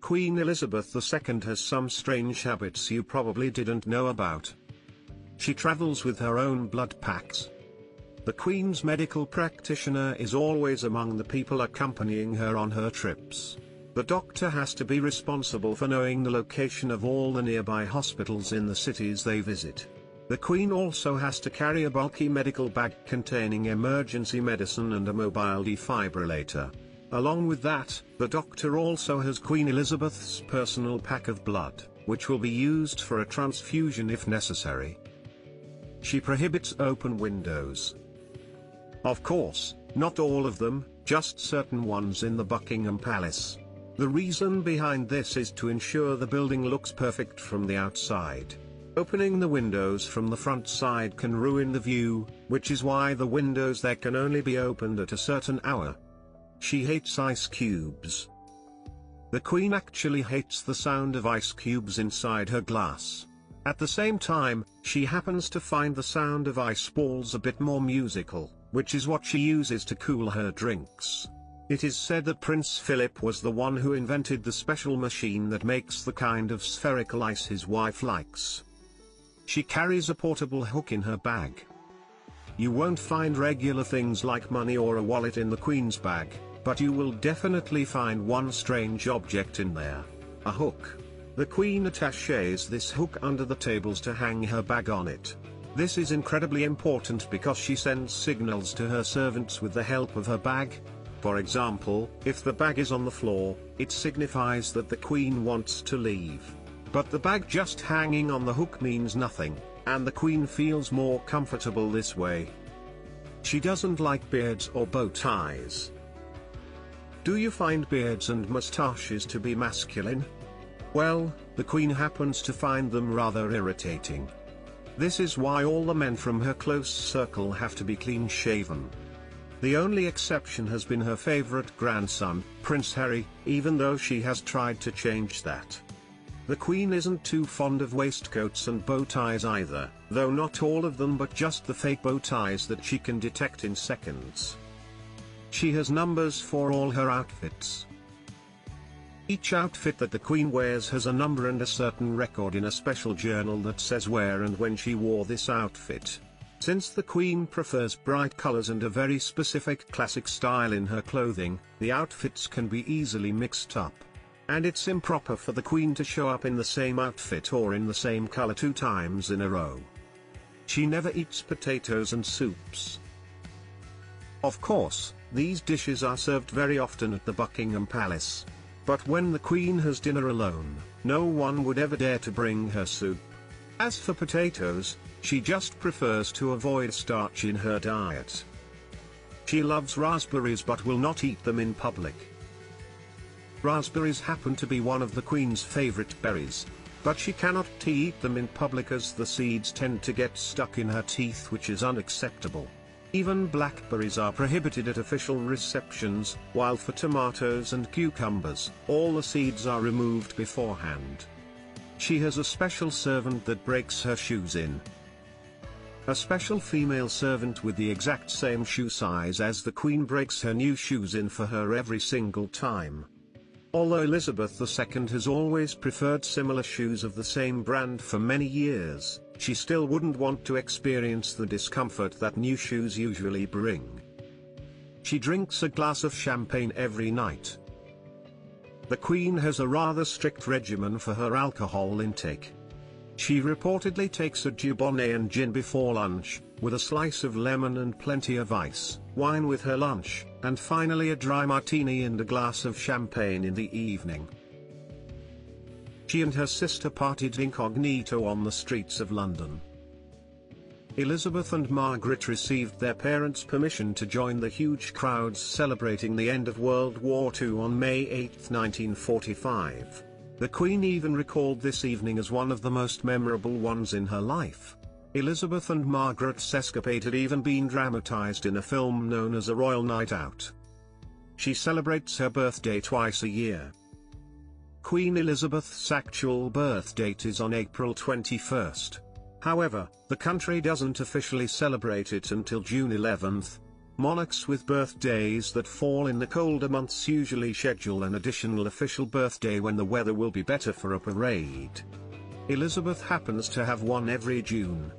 Queen Elizabeth II has some strange habits you probably didn't know about. She travels with her own blood packs. The Queen's medical practitioner is always among the people accompanying her on her trips. The doctor has to be responsible for knowing the location of all the nearby hospitals in the cities they visit. The Queen also has to carry a bulky medical bag containing emergency medicine and a mobile defibrillator. Along with that, the doctor also has Queen Elizabeth's personal pack of blood, which will be used for a transfusion if necessary. She prohibits open windows. Of course, not all of them, just certain ones in the Buckingham Palace. The reason behind this is to ensure the building looks perfect from the outside. Opening the windows from the front side can ruin the view, which is why the windows there can only be opened at a certain hour. She hates ice cubes. The Queen actually hates the sound of ice cubes inside her glass. At the same time, she happens to find the sound of ice balls a bit more musical, which is what she uses to cool her drinks. It is said that Prince Philip was the one who invented the special machine that makes the kind of spherical ice his wife likes. She carries a portable hook in her bag. You won't find regular things like money or a wallet in the Queen's bag, but you will definitely find one strange object in there. A hook. The Queen attaches this hook under the tables to hang her bag on it. This is incredibly important because she sends signals to her servants with the help of her bag. For example, if the bag is on the floor, it signifies that the Queen wants to leave. But the bag just hanging on the hook means nothing, and the Queen feels more comfortable this way. She doesn't like beards or bow ties. Do you find beards and moustaches to be masculine? Well, the Queen happens to find them rather irritating. This is why all the men from her close circle have to be clean-shaven. The only exception has been her favorite grandson, Prince Harry, even though she has tried to change that. The Queen isn't too fond of waistcoats and bow ties either, though not all of them but just the fake bow ties that she can detect in seconds. She has numbers for all her outfits. Each outfit that the Queen wears has a number and a certain record in a special journal that says where and when she wore this outfit. Since the Queen prefers bright colors and a very specific classic style in her clothing, the outfits can be easily mixed up. And it's improper for the Queen to show up in the same outfit or in the same color 2 times in a row. She never eats potatoes and soups. Of course, these dishes are served very often at the Buckingham Palace. But when the Queen has dinner alone, no one would ever dare to bring her soup. As for potatoes, she just prefers to avoid starch in her diet. She loves raspberries but will not eat them in public. Raspberries happen to be one of the Queen's favorite berries, but she cannot eat them in public as the seeds tend to get stuck in her teeth, which is unacceptable. Even blackberries are prohibited at official receptions, while for tomatoes and cucumbers, all the seeds are removed beforehand. She has a special servant that breaks her shoes in. A special female servant with the exact same shoe size as the Queen breaks her new shoes in for her every single time. Although Elizabeth II has always preferred similar shoes of the same brand for many years, she still wouldn't want to experience the discomfort that new shoes usually bring. She drinks a glass of champagne every night. The Queen has a rather strict regimen for her alcohol intake. She reportedly takes a Dubonnet and gin before lunch, with a slice of lemon and plenty of ice, wine with her lunch, and finally a dry martini and a glass of champagne in the evening. She and her sister partied incognito on the streets of London. Elizabeth and Margaret received their parents' permission to join the huge crowds celebrating the end of World War II on May 8, 1945. The Queen even recalled this evening as one of the most memorable ones in her life. Elizabeth and Margaret's escapade had even been dramatized in a film known as A Royal Night Out. She celebrates her birthday twice a year. Queen Elizabeth's actual birth date is on April 21st. However, the country doesn't officially celebrate it until June 11th. Monarchs with birthdays that fall in the colder months usually schedule an additional official birthday when the weather will be better for a parade. Elizabeth happens to have one every June.